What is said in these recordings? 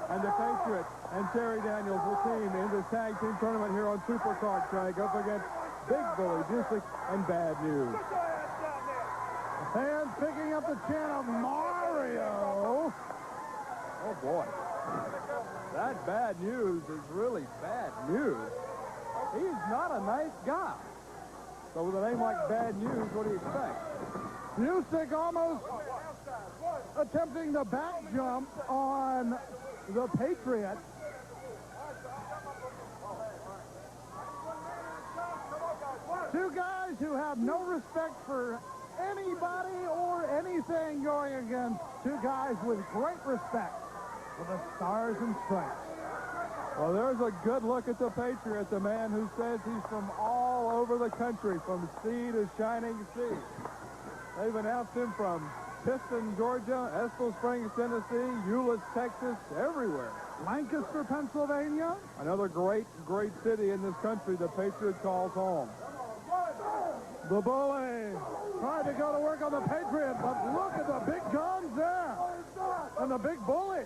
And the Patriot and Terry Daniels will team in this tag team tournament here on Supercard track up against Big Bully Busick and Bad News. Fans picking up the chant of Mario. Oh, boy. That Bad News is really bad news. He's not a nice guy. So with a name like Bad News, what do you expect? Busick almost attempting the back jump on the Patriot. Two guys who have no respect for anybody or anything going against two guys with great respect for the Stars and Stripes. Well, there's a good look at the Patriot, the man who says he's from all over the country, from sea to shining sea. They've announced him from Piston, Georgia, Estill Springs, Tennessee, Euless, Texas, everywhere. Lancaster, Pennsylvania. Another great city in this country the Patriot calls home. The Bully tried to go to work on the Patriot, but look at the big guns there. And the Big Bully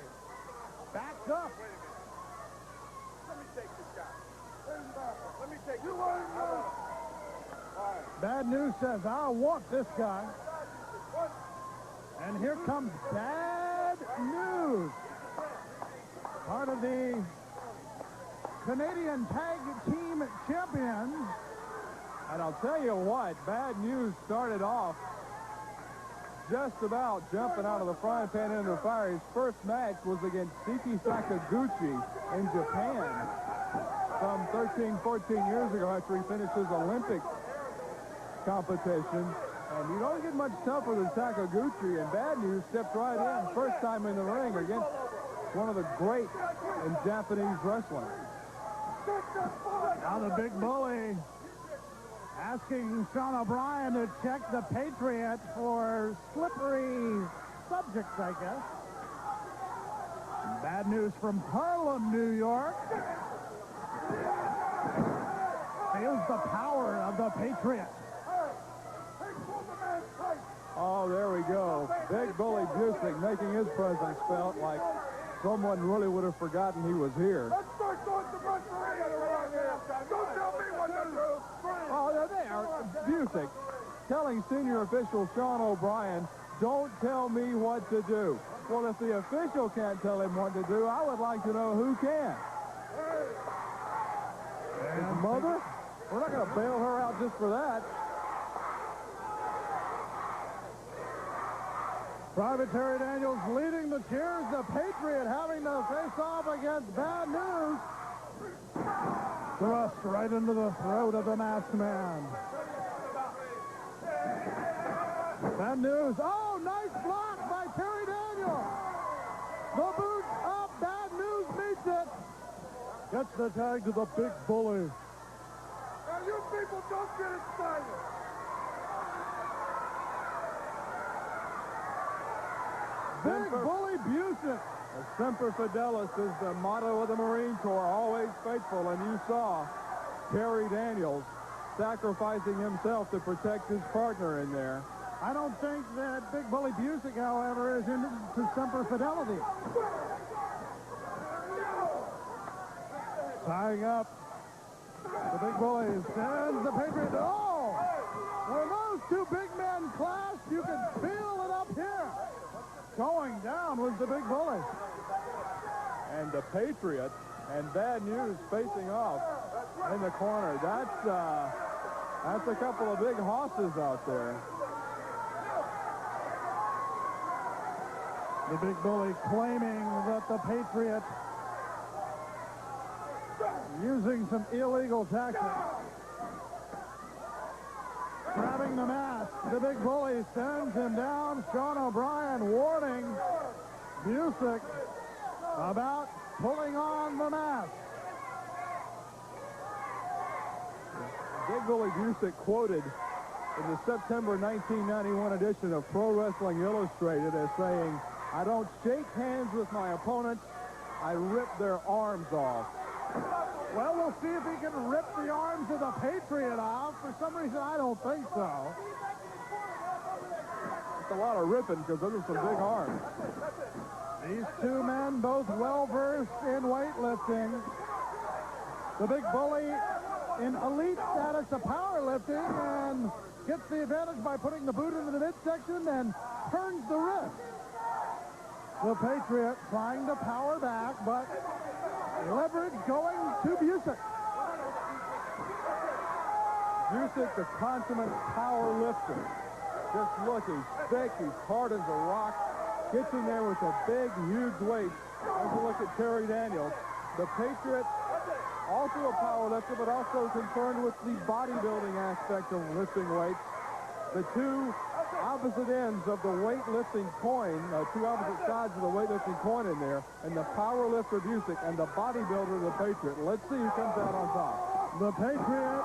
backed up. Let me take this guy. Let me take you. Bad News says, I'll walk this guy. And here comes Bad News. Part of the Canadian Tag Team Champions. And I'll tell you what, Bad News started off just about jumping out of the frying pan into the fire. His first match was against Siki Sakaguchi in Japan some 13, 14 years ago after he finished his Olympic competition. And you don't get much tougher than Sakaguchi, and Bad News stepped right in, first time in the ring against one of the great in Japanese wrestling. Now the Big Bully asking Sean O'Brien to check the Patriot for slippery subjects, I guess. Bad News from Harlem, New York. Feels the power of the Patriot. Oh, there we go. Big Bully Busick making his presence felt like someone really would have forgotten he was here. Let's start going to referee. Don't tell me what to do. Oh, there they are. Busick telling senior official Sean O'Brien, don't tell me what to do. Well, if the official can't tell him what to do, I would like to know who can. His mother? We're not going to bail her out just for that. Private Terry Daniels leading the cheers. The Patriot having to face off against Bad News. Thrust right into the throat of the masked man. Bad News. Oh, nice block by Terry Daniels. The boot up. Bad News meets it. Gets the tag to the Big Bully. Now, you people don't get excited. Big Bully Busick. Semper Fidelis is the motto of the Marine Corps, always faithful, and you saw Terry Daniels sacrificing himself to protect his partner in there. I don't think that Big Bully Busick, however, is into Semper Fidelity. Tying up. The Big Bully sends the Patriot. Oh! When those two big men clash, you can feel it up here. Going down was the Big Bully. And the Patriot and Bad News facing off in the corner. That's a couple of big hosses out there. The Big Bully claiming that the Patriot using some illegal tactics. Grabbing the mask. The Big Bully sends him down. Sean O'Brien warning Busick about pulling on the mask. Big Bully Busick quoted in the September 1991 edition of Pro Wrestling Illustrated as saying, I don't shake hands with my opponents, I rip their arms off. Well, we'll see if he can rip the arms of the Patriot off. For some reason, I don't think so. It's a lot of ripping because those are some big arms. These two men both well-versed in weightlifting. The big bully in elite status of powerlifting and gets the advantage by putting the boot into the midsection and turns the wrist. The Patriot trying to power back, but leverage going to Busick. Busick, the consummate power lifter. Just look, he's thick, he's hard as a rock. Gets in there with a big, huge weight. As you look at Terry Daniels, the Patriot, also a power lifter, but also concerned with the bodybuilding aspect of lifting weights. The two opposite ends of the weightlifting coin, two opposite sides of the weightlifting coin in there, and the power lifter Busick and the bodybuilder the Patriot. Let's see who comes out on top. The Patriot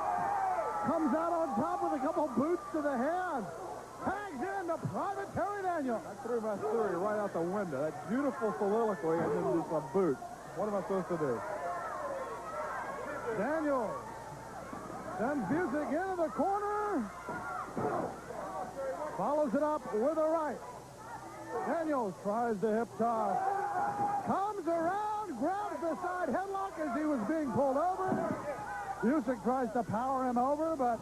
comes out on top with a couple boots to the head. Tags in to Private Terry Daniels. That threw my theory right out the window. That beautiful soliloquy and then just a boot. What am I supposed to do? Daniels sends Busick into the corner. Follows it up with a right. Daniels tries the hip toss. Comes around, grabs the side headlock as he was being pulled over. Busick tries to power him over, but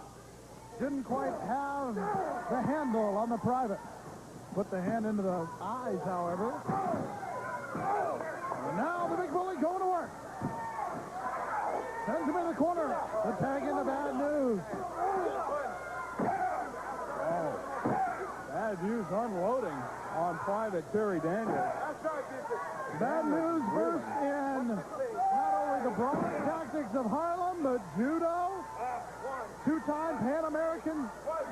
didn't quite have the handle on the Private. Put the hand into the eyes, however. And now the big bully going to work. Sends him in the corner. The tag into Bad News. Oh, Bad News unloading on Private Terry Daniels. Bad News versed in not only the brawling tactics of Harlem, but judo. Two-time Pan American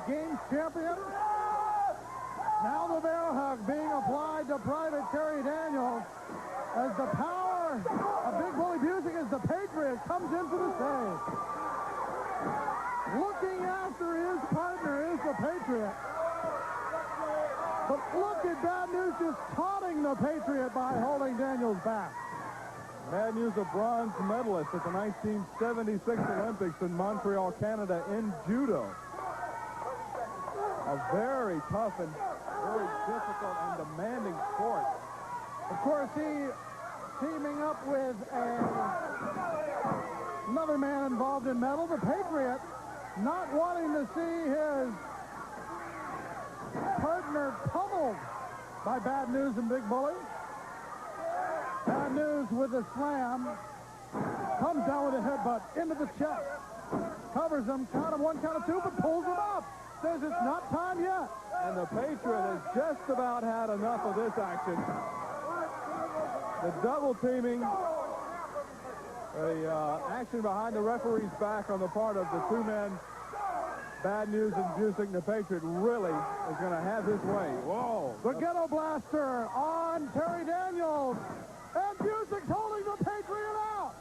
Games champion. Now the bear hug being applied to Private Terry Daniels as the power of Big Bully Busick as the Patriot comes in for the save. Looking after his partner is the Patriot. But look at Bad News just taunting the Patriot by holding Daniels back. Bad News, a bronze medalist at the 1976 Olympics in Montreal, Canada in judo. A very tough and very difficult and demanding sport. Of course, he teaming up with another man involved in medal, the Patriot, not wanting to see his partner pummeled by Bad News and Big Bully. Bad News with a slam. Comes down with a headbutt into the chest. Covers him, count of one, count of two, but pulls him up. Says it's not time yet. And the Patriot has just about had enough of this action. The double teaming, the action behind the referee's back on the part of the two men, Bad News and Busick, the Patriot really is going to have his way. Whoa. The ghetto blaster on Terry Daniels. And Busick's holding the Patriot out.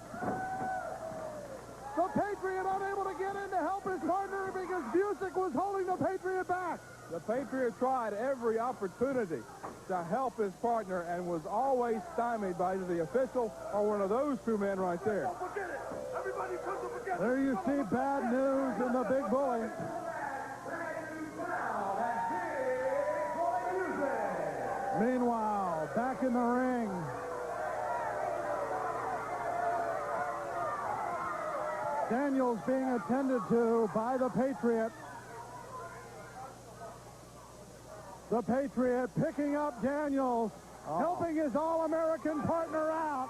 The Patriot unable to get in to help his partner because Busick was holding the Patriot back. The Patriot tried every opportunity to help his partner and was always stymied by either the official or one of those two men right there. There you see Bad News and the Big Bully. Meanwhile, back in the ring, Daniels being attended to by the Patriot. The Patriot picking up Daniels, helping his All-American partner out.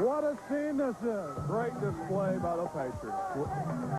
What a scene this is. Great display by the Patriot.